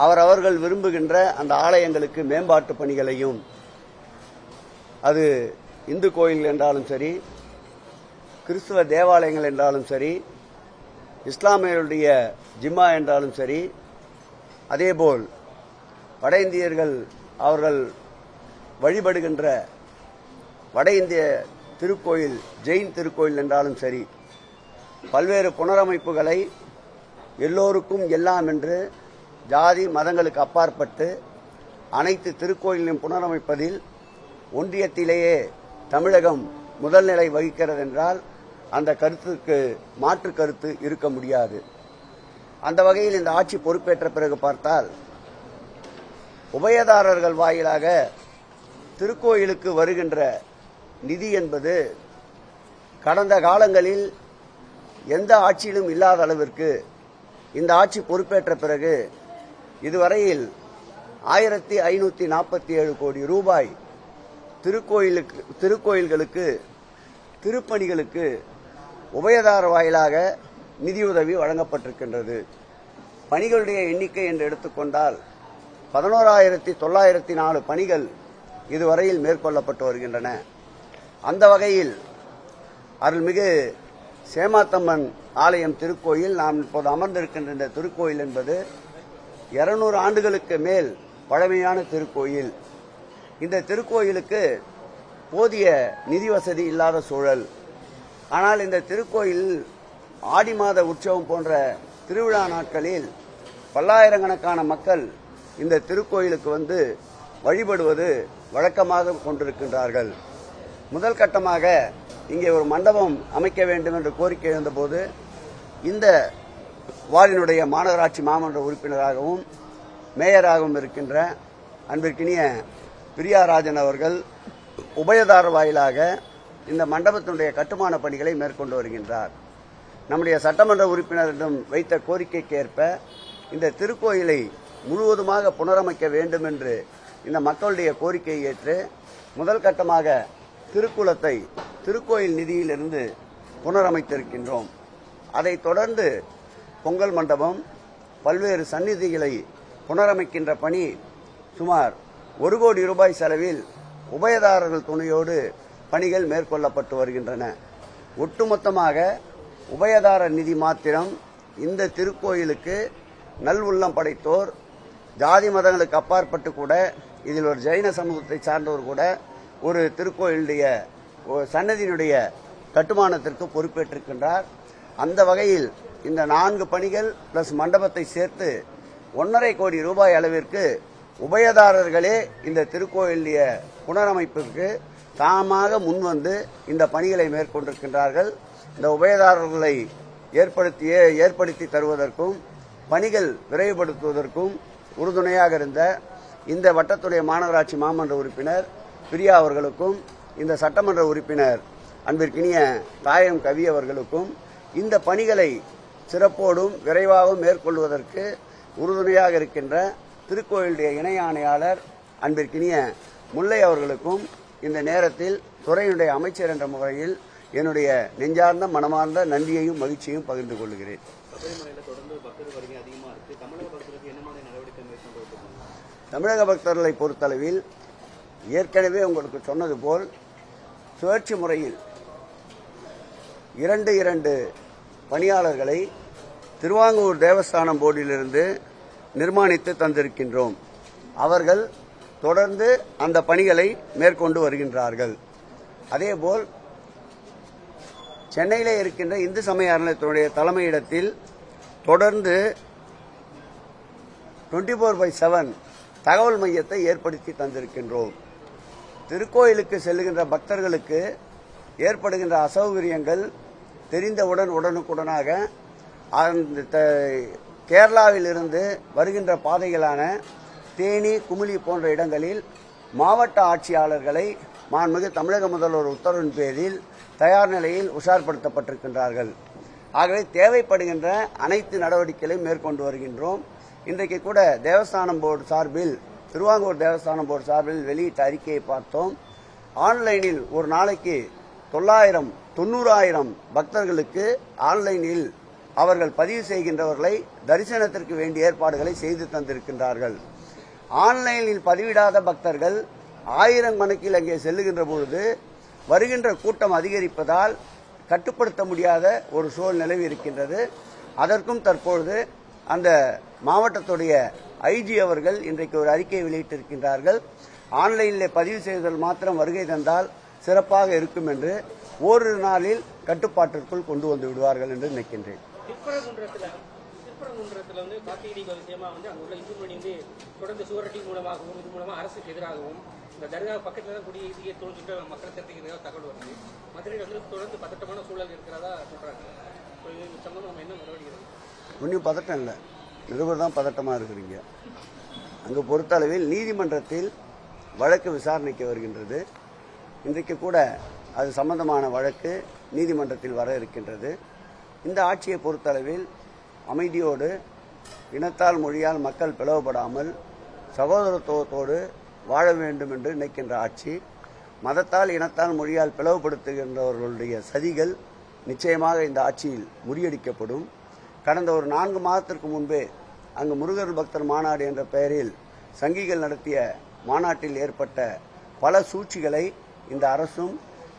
அவரவர்கள் விரும்புகின்ற அந்த ஆலயங்களுக்கு மேம்பாட்டு பணிகளையும், அது இந்து கோயில் என்றாலும் சரி, கிறிஸ்துவ தேவாலயங்கள் என்றாலும் சரி, இஸ்லாமியருடைய ஜிம்மா என்றாலும் சரி, அதேபோல் வட இந்தியர்கள் அவர்கள் வழிபடுகின்ற வட இந்திய திருக்கோயில் ஜெயின் திருக்கோயில் என்றாலும் சரி, பல்வேறு புனரமைப்புகளை எல்லோருக்கும் எல்லாம் என்று ஜாதி மதங்களுக்கு அப்பாற்பட்டு அனைத்து திருக்கோயிலையும் புனரமைப்பதில் ஒன்றியத்திலேயே தமிழகம் முதல் நிலை வகிக்கிறது என்றால் அந்த கருத்துக்கு மாற்று கருத்து இருக்க முடியாது. அந்த வகையில் இந்த ஆட்சி பொறுப்பேற்ற பிறகு பார்த்தால் உபயதாரர்கள் வாயிலாக திருக்கோயிலுக்கு வருகின்ற நிதி என்பது கடந்த காலங்களில் எந்த ஆட்சியிலும் இல்லாத அளவிற்கு இந்த ஆட்சி பொறுப்பேற்ற பிறகு இதுவரையில் 1547 கோடி ரூபாய் திருக்கோயில்களுக்கு திருப்பணிகளுக்கு உபயதார வாயிலாக நிதியுதவி வழங்கப்பட்டிருக்கின்றது. பணிகளுடைய எண்ணிக்கை என்று எடுத்துக்கொண்டால் 11,904 பணிகள் இதுவரையில் மேற்கொள்ளப்பட்டு வருகின்றன. அந்த வகையில் அருள்மிகு சேமாத்தம்மன் ஆலயம் திருக்கோயில், நாம் இப்போது அமர்ந்திருக்கின்ற இந்த திருக்கோயில் என்பது 200 ஆண்டுகளுக்கு மேல் பழமையான திருக்கோயில். இந்த திருக்கோயிலுக்கு போதிய நிதி வசதி இல்லாத சூழல். ஆனால் இந்த திருக்கோயில் ஆடி மாத உற்சவம் போன்ற திருவிழா நாட்களில் பல்லாயிரக்கணக்கான மக்கள் இந்த திருக்கோயிலுக்கு வந்து வழிபடுவது வழக்கமாக கொண்டிருக்கின்றார்கள். முதல் கட்டமாக இங்கே ஒரு மண்டபம் அமைக்க வேண்டும் என்ற கோரிக்கை எழுந்தபோது இந்த வார்டினுடைய மாநகராட்சி மாமன்ற உறுப்பினராகவும் மேயராகவும் இருக்கின்ற அன்பிற்கினிய பிரியாராஜன் அவர்கள் உபயதார வாயிலாக இந்த மண்டபத்தினுடைய கட்டுமான பணிகளை மேற்கொண்டு வருகின்றார். நம்முடைய சட்டமன்ற உறுப்பினரிடம் வைத்த கோரிக்கைக்கு ஏற்ப இந்த திருக்கோயிலை முழுவதுமாக புனரமைக்க வேண்டும் என்று இந்த மக்களுடைய கோரிக்கையை ஏற்று முதல் கட்டமாக திருக்குளத்தை திருக்கோயில் நிதியிலிருந்து புனரமைத்திருக்கின்றோம். அதைத் தொடர்ந்து பொங்கல் மண்டபம், பல்வேறு சந்நிதிகளை புனரமைக்கின்ற பணி சுமார் 1 கோடி ரூபாய் செலவில் உபயதாரர்கள் துணையோடு பணிகள் மேற்கொள்ளப்பட்டு வருகின்றன. ஒட்டுமொத்தமாக உபயதாரர் நிதி மாத்திரம் இந்த திருக்கோயிலுக்கு நல் உள்ளம் படைத்தோர், ஜாதி மதங்களுக்கு அப்பாற்பட்டு கூட இதில் ஒரு ஜெயின சமூகத்தை சார்ந்தவர் கூட ஒரு திருக்கோயிலுடைய சன்னதியினுடைய கட்டுமானத்திற்கு பொறுப்பேற்றிருக்கின்றார். அந்த வகையில் இந்த 4 பணிகள் பிளஸ் மண்டபத்தை சேர்த்து 1.5 கோடி ரூபாய் அளவிற்கு உபயதாரர்களே இந்த திருக்கோயிலுடைய புனரமைப்பிற்கு தாமாக முன்வந்து இந்த பணிகளை மேற்கொண்டிருக்கின்றார்கள். இந்த உபயதாரர்களை ஏற்படுத்தி தருவதற்கும் பணிகள் விரைவுபடுத்துவதற்கும் உறுதுணையாக இருந்த இந்த வட்டத்துடைய மாநகராட்சி மாமன்ற உறுப்பினர் பிரியா அவர்களுக்கும், இந்த சட்டமன்ற உறுப்பினர் அன்பிற்கினிய தாயம் கவி அவர்களுக்கும் இந்த பணிகளை சிறப்போடும் விரைவாகவும் மேற்கொள்வதற்கு உறுதுணையாக இருக்கின்ற திருக்கோயிலுடைய இணை ஆணையாளர் அன்பிற்கினிய முல்லை அவர்களுக்கும் இந்த நேரத்தில் துறையினுடைய அமைச்சர் என்ற முறையில் என்னுடைய நெஞ்சார்ந்த மனமார்ந்த நன்றியையும் மகிழ்ச்சியையும் பகிர்ந்து கொள்கிறேன். தமிழக பக்தர்களை பொறுத்தளவில் ஏற்கனவே உங்களுக்கு சொன்னது போல் சுழற்சி முறையில் 2 பணியாளர்களை திருவாங்கூர் தேவஸ்தானம் போர்டிலிருந்து நிர்மாணித்து தந்திருக்கின்றோம். அவர்கள் தொடர்ந்து அந்த பணிகளை மேற்கொண்டு வருகின்றார்கள். அதேபோல் சென்னையிலே இருக்கின்ற இந்து சமய அறநிலையத்துடைய தலைமையிடத்தில் தொடர்ந்து 24/7 தகவல் மையத்தை ஏற்படுத்தி தந்திருக்கின்றோம். திருக்கோயிலுக்கு செல்லுகின்ற பக்தர்களுக்கு ஏற்படுகின்ற அசௌகரியங்கள் தெரிந்தவுடன் உடனுக்குடனாக கேரளாவில் இருந்து வருகின்ற பாதைகளான தேனி, குமுளி போன்ற இடங்களில் மாவட்ட ஆட்சியாளர்களை மாண்புமிகு தமிழக முதல்வர் உத்தரவின் பேரில் தயார் நிலையில் உஷார்படுத்தப்பட்டிருக்கின்றார்கள். ஆகவே தேவைப்படுகின்ற அனைத்து நடவடிக்கைகளையும் மேற்கொண்டு வருகின்றோம். இன்றைக்கு கூட தேவஸ்தானம் போர்டு சார்பில், திருவாங்கூர் தேவஸ்தானம் போர்டு சார்பில் வெளியிட்ட அறிக்கையை பார்த்தோம். ஆன்லைனில் ஒரு நாளைக்கு 90,000 பக்தர்களுக்கு ஆன்லைனில் அவர்கள் பதிவு செய்கின்றவர்களை தரிசனத்திற்கு வேண்டிய ஏற்பாடுகளை செய்து தந்திருக்கின்றார்கள். ஆன்லைனில் பதிவிடாத பக்தர்கள் 1000 கணக்கில் அங்கே செல்லுகின்ற பொழுது வருகின்ற கூட்டம் அதிகரிப்பதால் கட்டுப்படுத்த முடியாத ஒரு சூழல் நிலவி இருக்கின்றது. அதற்கும் தற்பொழுது அந்த மாவட்டத்துடைய ஐஜி அவர்கள் இன்றைக்கு ஒரு அறிக்கை வெளியிட்டிருக்கின்றார்கள். ஆன்லைனில் பதிவு செய்தல் மாத்திரம் வருகை தந்தால் சிறப்பாக இருக்கும் என்று ஓரிரு நாளில் கட்டுப்பாட்டிற்குள் கொண்டு வந்து விடுவார்கள் என்று நினைக்கின்றேன். திருப்பரங்குன்றத்தில் வந்து கார்த்திகை தீப விஷயமா வந்து அங்க உள்ள இந்து மணி வந்து தொடர்ந்து சுவரட்டி மூலமாகவும் இது மூலமா அரசுக்கு எதிராகவும் இந்த தர்கா பக்கத்துல தான் குடியை தோன்றிட்டு மக்களை சேர்த்துக்கிறதா தகவல் வருது. மதுரையில் வந்து தொடர்ந்து பதட்டமான சூழல் இருக்கிறதா சொல்றாங்க. இது சம்பந்தம் நம்ம என்ன நடவடிக்கை? ஒன்றும் பதட்டம் இல்லை, நிருபர் தான் பதட்டமாக இருக்கிறீங்க. அங்கு பொறுத்தளவில் நீதிமன்றத்தில் வழக்கு விசாரணைக்கு வருகின்றது. இன்றைக்கு கூட அது சம்பந்தமான வழக்கு நீதிமன்றத்தில் வர இருக்கின்றது. இந்த ஆட்சியை பொறுத்தளவில் அமைதியோடு இனத்தால் மொழியால் மக்கள் பிளவுபடாமல் சகோதரத்துவத்தோடு வாழ வேண்டும் என்று நினைக்கின்ற ஆட்சி. மதத்தால் இனத்தால் மொழியால் பிளவுபடுத்துகின்றவர்களுடைய சதிகள் நிச்சயமாக இந்த ஆட்சியில் முறியடிக்கப்படும். கடந்த ஒரு 4 மாதத்திற்கு முன்பே அங்கு முருகர் பக்தர் மாநாடு என்ற பெயரில் சங்கிகள் நடத்திய மாநாட்டில் ஏற்பட்ட பல சூழ்ச்சிகளை இந்த அரசும்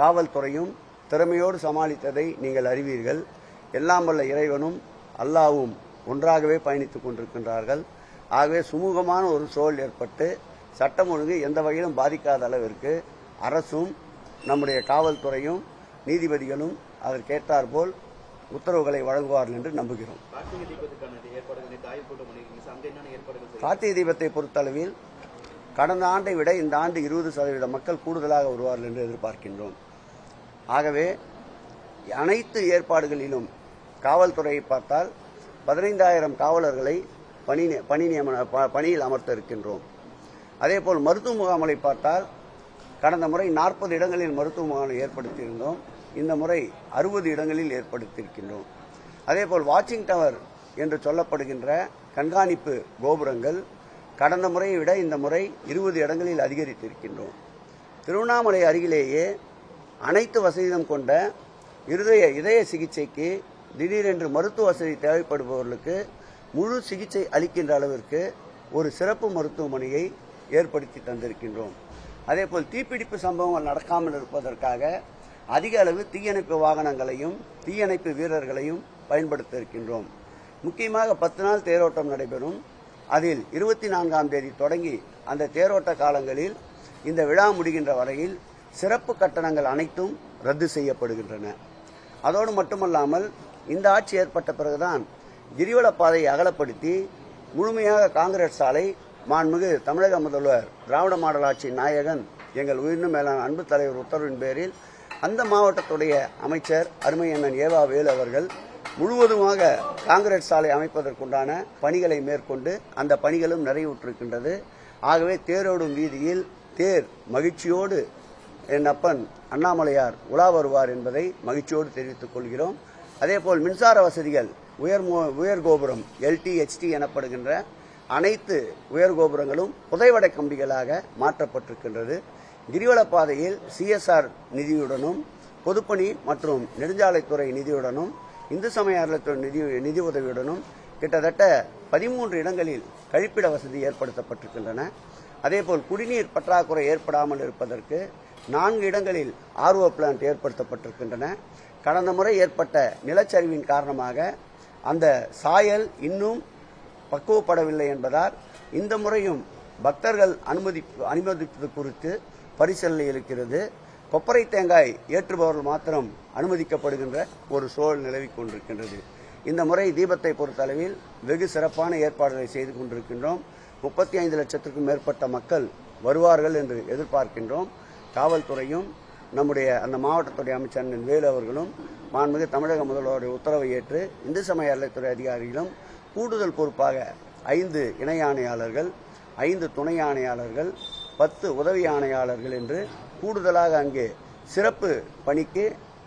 காவல்துறையும் திறமையோடு சமாளித்ததை நீங்கள் அறிவீர்கள். எல்லாம் வல்ல இறைவனும் அல்லாவும் ஒன்றாகவே பயணித்துக் கொண்டிருக்கின்றார்கள். ஆகவே சுமூகமான ஒரு சூழல் ஏற்பட்டு சட்டம் ஒழுங்கு எந்த வகையிலும் பாதிக்காத அளவிற்கு அரசும் நம்முடைய காவல்துறையும் நீதிபதிகளும் அதற்கேற்றாற்போல் உத்தரவுகளை வழங்குவார்கள் என்று நம்புகிறோம். கார்த்திகை தீபத்தை பொறுத்தளவில் கடந்த ஆண்டை விட இந்த ஆண்டு 20% மக்கள் கூடுதலாக வருவார்கள் என்று எதிர்பார்க்கின்றோம். ஆகவே அனைத்து ஏற்பாடுகளிலும் காவல்துறையை பார்த்தால் 15,000 காவலர்களை பணியில் அமர்த்த இருக்கின்றோம். அதேபோல் மருத்துவ முகாம்களை பார்த்தால் கடந்த முறை 40 இடங்களில் மருத்துவ முகாம்களை ஏற்படுத்தியிருந்தோம். இந்த முறை 60 இடங்களில் ஏற்படுத்தியிருக்கின்றோம். அதேபோல் வாட்சிங் டவர் என்று சொல்லப்படுகின்ற கண்காணிப்பு கோபுரங்கள் கடந்த முறையை விட இந்த முறை 20 இடங்களில் அதிகரித்திருக்கின்றோம். திருவண்ணாமலை அருகிலேயே அனைத்து வசதியும் கொண்ட இதய சிகிச்சைக்கு திடீரென்று மருத்துவ வசதி தேவைப்படுபவர்களுக்கு முழு சிகிச்சை அளிக்கின்ற அளவிற்கு ஒரு சிறப்பு மருத்துவமனையை ஏற்படுத்தி தந்திருக்கின்றோம். அதேபோல் தீப்பிடிப்பு சம்பவங்கள் நடக்காமல் இருப்பதற்காக அதிக அளவு தீயணைப்பு வாகனங்களையும் தீயணைப்பு வீரர்களையும் பயன்படுத்த இருக்கின்றோம். முக்கியமாக 10 நாள் தேரோட்டம் நடைபெறும். அதில் 24ஆம் தேதி தொடங்கி அந்த தேரோட்ட காலங்களில் இந்த விழா முடிகின்ற வரையில் சிறப்பு கட்டணங்கள் அனைத்தும் ரத்து செய்யப்படுகின்றன. அதோடு மட்டுமல்லாமல் இந்த ஆட்சி ஏற்பட்ட பிறகுதான் கிரிவலப்பாதையை அகலப்படுத்தி முழுமையாக காங்கிரஸ் சாலை மாண்புமிகு தமிழக முதல்வர் திராவிட மாடல் ஆட்சி நாயகன் எங்கள் உயிரினும் மேலான அன்பு தலைவர் உத்தரவின் பேரில் அந்த மாவட்டத்துடைய அமைச்சர் அருமையண்ணன் ஏவா வேலு அவர்கள் முழுவதுமாக காங்கிரஸ் சாலை அமைப்பதற்குண்டான பணிகளை மேற்கொண்டு அந்த பணிகளும் நிறைவுற்றிருக்கின்றது. ஆகவே தேரோடும் வீதியில் தேர் மகிழ்ச்சியோடு என் அப்பன் அண்ணாமலையார் உலா வருவார் என்பதை மகிழ்ச்சியோடு தெரிவித்துக் கொள்கிறோம். அதேபோல் மின்சார வசதிகள் உயர் கோபுரம் LT-HT எனப்படுகின்ற அனைத்து உயர் கோபுரங்களும் புதைவடை கம்பிகளாக மாற்றப்பட்டிருக்கின்றது. கிரிவலப்பாதையில் CSR நிதியுடனும் பொதுப்பணி மற்றும் நெடுஞ்சாலைத்துறை நிதியுடனும் இந்து சமய அறநிலையத்துறை நிதி உதவியுடனும் கிட்டத்தட்ட 13 இடங்களில் கழிப்பிட வசதி ஏற்படுத்தப்பட்டிருக்கின்றன. அதேபோல் குடிநீர் பற்றாக்குறை ஏற்படாமல் இருப்பதற்கு 4 இடங்களில் RO பிளான்ட் ஏற்படுத்தப்பட்டிருக்கின்றன. கடந்த முறை ஏற்பட்ட நிலச்சரிவின் காரணமாக அந்த சாயல் இன்னும் பக்குவப்படவில்லை என்பதால் இந்த முறையும் பக்தர்கள் அனுமதிப்பது குறித்து பரிசீலனை இருக்கிறது. கொப்பரை தேங்காய் ஏற்றுபவர்கள் மாத்திரம் அனுமதிக்கப்படுகின்ற ஒரு சூழல் நிலவிக் கொண்டிருக்கின்றது. இந்த முறை தீபத்தை பொறுத்தளவில் வெகு சிறப்பான ஏற்பாடுகளை செய்து கொண்டிருக்கின்றோம். 35 லட்சத்திற்கும் மேற்பட்ட மக்கள் வருவார்கள் என்று எதிர்பார்க்கின்றோம். காவல்துறையும் நம்முடைய அந்த மாவட்டத்துடைய அமைச்சர் வேலு அவர்களும் மாண்புமிகு தமிழக முதல்வருடைய உத்தரவை ஏற்று இந்து சமய அறநிலையத்துறை அதிகாரிகளும் கூடுதல் பொறுப்பாக 5 இணை ஆணையாளர்கள், 5 துணை ஆணையாளர்கள், 10 உதவி ஆணையாளர்கள் என்று கூடுதலாக அங்கே சிறப்பு பணிக்கு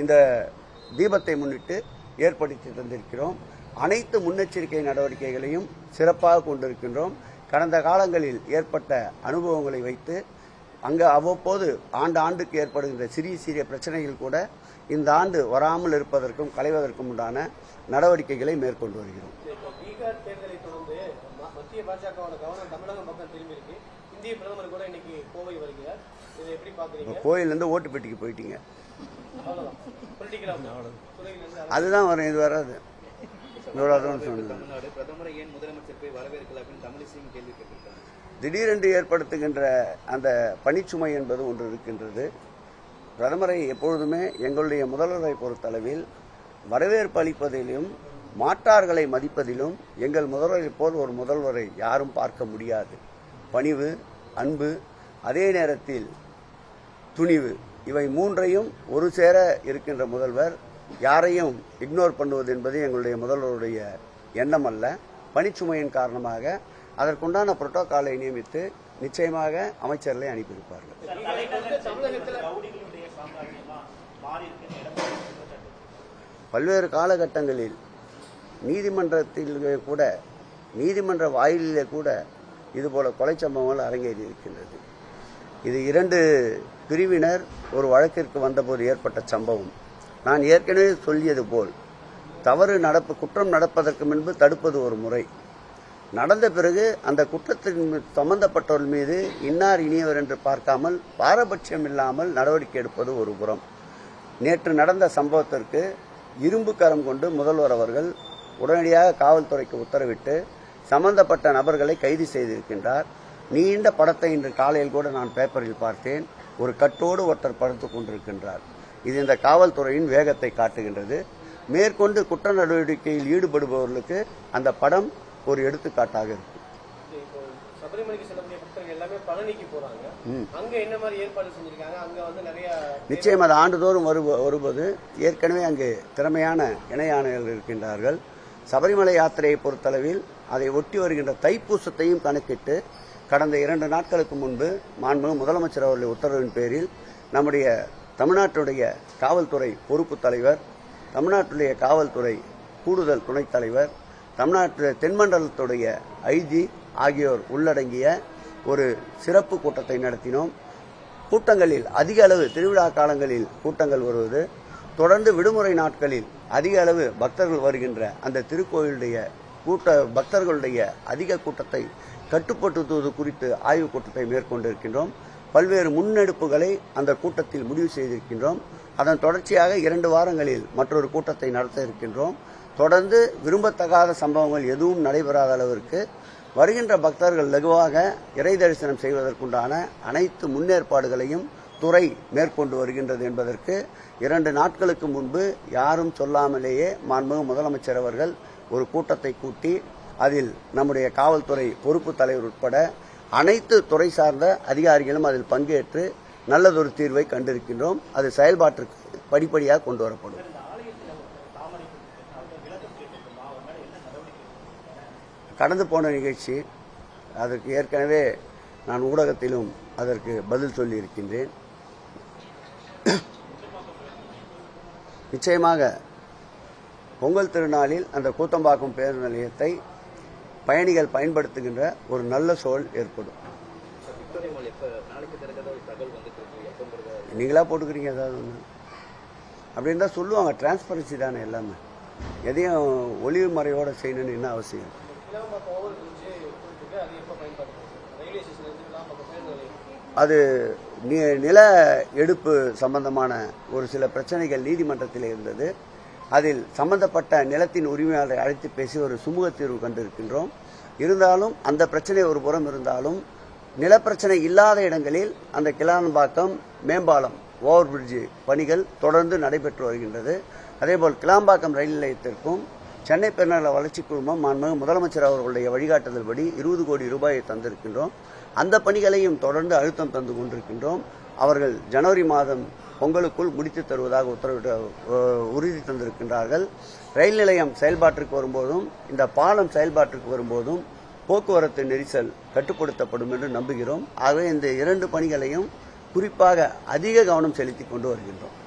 இந்த தீபத்தை முன்னிட்டு ஏற்படுத்தி தந்திருக்கிறோம். அனைத்து முன்னெச்சரிக்கை நடவடிக்கைகளையும் சிறப்பாக கொண்டிருக்கின்றோம். கடந்த காலங்களில் ஏற்பட்ட அனுபவங்களை வைத்து அங்கு அவ்வப்போது ஆண்டுக்கு ஏற்படுகின்ற சிறிய பிரச்சனைகள் கூட இந்த ஆண்டு வராமல் இருப்பதற்கும் களைவதற்கும் உண்டான நடவடிக்கைகளை மேற்கொண்டு வருகிறோம். பீகார் தேர்தலை தொடர்ந்து மத்திய பாஜகவோட கவனம் தமிழகம் பக்கம் திரும்பி இருக்கு. இந்திய பிரதமர் கூட இன்னைக்கு கோவை வருகிறார். இதை எப்படி பாக்குறீங்க? கோயிலிருந்து ஓட்டு பெட்டிக்கு போயிட்டீங்க, அவ்வளவுதான். பொலிட்டிக்கலா அதுதான் வரும், இது வராது. தமிழ்நாடு பிரதமரை ஏன் முதலமைச்சர் போய் வரவேற்கல அப்படின்னு தமிழிசையும் கேள்வி கேட்டிருக்காங்க. திடீரென்று ஏற்படுத்துகின்ற அந்த பணிச்சுமை என்பது ஒன்று இருக்கின்றது. பிரதமரை எப்பொழுதுமே எங்களுடைய முதல்வரை பொறுத்தளவில் வரவேற்பு அளிப்பதிலும் மாற்றார்களை மதிப்பதிலும் எங்கள் முதல்வரை போல் ஒரு முதல்வரை யாரும் பார்க்க முடியாது. பணிவு, அன்பு, அதே நேரத்தில் துணிவு, இவை மூன்றையும் ஒரு சேர இருக்கின்ற முதல்வர் யாரையும் இக்னோர் பண்ணுவது என்பது எங்களுடைய முதல்வருடைய எண்ணம் அல்ல. பணிச்சுமையின் காரணமாக அதற்குண்டான புரோட்டோகாலை நியமித்து நிச்சயமாக அமைச்சர்களை அனுப்பியிருப்பார்கள். பல்வேறு காலகட்டங்களில் நீதிமன்றத்திலே கூட, நீதிமன்ற வாயிலே கூட இதுபோல கொலை சம்பவங்கள் அரங்கேறி இருக்கின்றது. இது 2 பிரிவினர் ஒரு வழக்கிற்கு வந்தபோது ஏற்பட்ட சம்பவம். நான் ஏற்கனவே சொல்லியது போல் குற்றம் நடப்பதற்கு முன்பு தடுப்பது ஒரு முறை, நடந்த பிறகு அந்த குற்றத்தின் சம்பந்தப்பட்டவர்கள் மீது இன்னார் இனியவர் என்று பார்க்காமல் பாரபட்சம் இல்லாமல் நடவடிக்கை எடுப்பது ஒரு புறம். நேற்று நடந்த சம்பவத்திற்கு இரும்பு கரம் கொண்டு முதல்வர் அவர்கள் உடனடியாக காவல்துறைக்கு உத்தரவிட்டு சம்பந்தப்பட்ட நபர்களை கைது செய்திருக்கின்றார். நீண்ட படத்தை இன்று காலையில் கூட நான் பேப்பரில் பார்த்தேன். ஒரு கட்டோடு ஒருத்தர் படுத்துக் கொண்டிருக்கின்றார். இது இந்த காவல்துறையின் வேகத்தை காட்டுகின்றது. மேற்கொண்டு குற்ற நடவடிக்கையில் ஈடுபடுபவர்களுக்கு அந்த படம் ஒரு எடுத்துக்காட்டாக இருக்கும். சபரிமலைக்கு செல்லக்கூடிய பக்தர்கள் எல்லாமே பழனிக்கு போறாங்க. அங்க என்ன மாதிரி ஏற்பாடு செஞ்சிருக்காங்க? அங்க வந்து நிறைய நிச்சயம் அது ஆண்டுதோறும் வருவது. ஏற்கனவே அங்கு திறமையான இணையாணைகள் இருக்கின்றார்கள். சபரிமலை யாத்திரையை பொறுத்தளவில் அதை ஒட்டி வருகின்ற தைப்பூசத்தையும் கணக்கிட்டு கடந்த 2 நாட்களுக்கு முன்பு மாண்புமிகு முதலமைச்சர் அவர்களுடைய உத்தரவின் பேரில் நம்முடைய தமிழ்நாட்டுடைய காவல்துறை பொறுப்பு தலைவர், தமிழ்நாட்டுடைய காவல்துறை கூடுதல் துணைத் தலைவர், தமிழ்நாட்டு தென்மண்டலத்துடைய ஐஜி ஆகியோர் உள்ளடங்கிய ஒரு சிறப்பு கூட்டத்தை நடத்தினோம். கூட்டங்களில் அதிக அளவு திருவிழா காலங்களில் கூட்டங்கள் வருவது, தொடர்ந்து விடுமுறை நாட்களில் அதிக அளவு பக்தர்கள் வருகின்ற அந்த திருக்கோயிலுடைய பக்தர்களுடைய அதிக கூட்டத்தை கட்டுப்படுத்துவது குறித்து ஆய்வுக் கூட்டத்தை மேற்கொண்டிருக்கின்றோம். பல்வேறு முன்னெடுப்புகளை அந்த கூட்டத்தில் முடிவு செய்திருக்கின்றோம். அதன் தொடர்ச்சியாக 2 வாரங்களில் மற்றொரு கூட்டத்தை நடத்த இருக்கின்றோம். தொடர்ந்து விரும்பத்தகாத சம்பவங்கள் எதுவும் நடைபெறாத அளவிற்கு வருகின்ற பக்தர்கள் லகுவாக இறை தரிசனம் செய்வதற்குண்டான அனைத்து முன்னேற்பாடுகளையும் துறை மேற்கொண்டு வருகின்றது என்பதற்கு 2 நாட்களுக்கு முன்பு யாரும் சொல்லாமலேயே மாண்புமிகு முதலமைச்சர் அவர்கள் ஒரு கூட்டத்தை கூட்டி அதில் நம்முடைய காவல்துறை பொறுப்பு தலைவர் உட்பட அனைத்து துறை சார்ந்த அதிகாரிகளும் அதில் பங்கேற்று நல்லதொரு தீர்வை கண்டிருக்கின்றோம். அது செயல்பாட்டிற்கு படிப்படியாக கொண்டு வரப்படும். கடந்து போன நிகழ்ச்சி, அதற்கு ஏற்கனவே நான் ஊடகத்திலும் அதற்கு பதில் சொல்லி இருக்கின்றேன். நிச்சயமாக பொங்கல் திருநாளில் அந்த கூத்தம்பாக்கம் பேருந்து நிலையத்தை பயணிகள் பயன்படுத்துகின்ற ஒரு நல்ல சூழல் ஏற்படும். நீங்களா போட்டுக்கிறீங்க ஏதாவது ஒன்று அப்படின்னு தான் சொல்லுவாங்க. டிரான்ஸ்பரன்சி தானே எல்லாமே. எதையும் ஒளிவு மறைவோட செய்யணும்னு என்ன அவசியம்? அது நில எடுப்பு சம்பந்தமான ஒரு சில பிரச்சனைகள் நீதிமன்றத்தில் இருந்தது. அதில் சம்பந்தப்பட்ட நிலத்தின் உரிமையாளரை அழைத்து பேசி ஒரு சுமூக தீர்வு கண்டிருக்கின்றோம். இருந்தாலும் அந்த பிரச்சனை ஒரு புறம் இருந்தாலும் நிலப்பிரச்சனை இல்லாத இடங்களில் அந்த கிளாம்பாக்கம் மேம்பாலம் ஓவர் பிரிட்ஜ் பணிகள் தொடர்ந்து நடைபெற்று வருகின்றது. அதேபோல் கிளாம்பாக்கம் ரயில் நிலையத்திற்கும் சென்னை பெருநகர வளர்ச்சி குழுமம் மாண்புமிகு முதலமைச்சர் அவர்களுடைய வழிகாட்டுதல்படி 20 கோடி ரூபாயை தந்திருக்கின்றோம். அந்த பணிகளையும் தொடர்ந்து அழுத்தம் தந்து கொண்டிருக்கின்றோம். அவர்கள் ஜனவரி மாதம் பொங்கலுக்குள் முடித்து தருவதாக உறுதி தந்திருக்கின்றார்கள். ரயில் நிலையம் செயல்பாட்டிற்கு வரும்போதும் இந்த பாலம் செயல்பாட்டிற்கு வரும்போதும் போக்குவரத்து நெரிசல் கட்டுப்படுத்தப்படும் என்று நம்புகிறோம். ஆகவே இந்த 2 பணிகளையும் குறிப்பாக அதிக கவனம் செலுத்திக் கொண்டு வருகின்றோம்.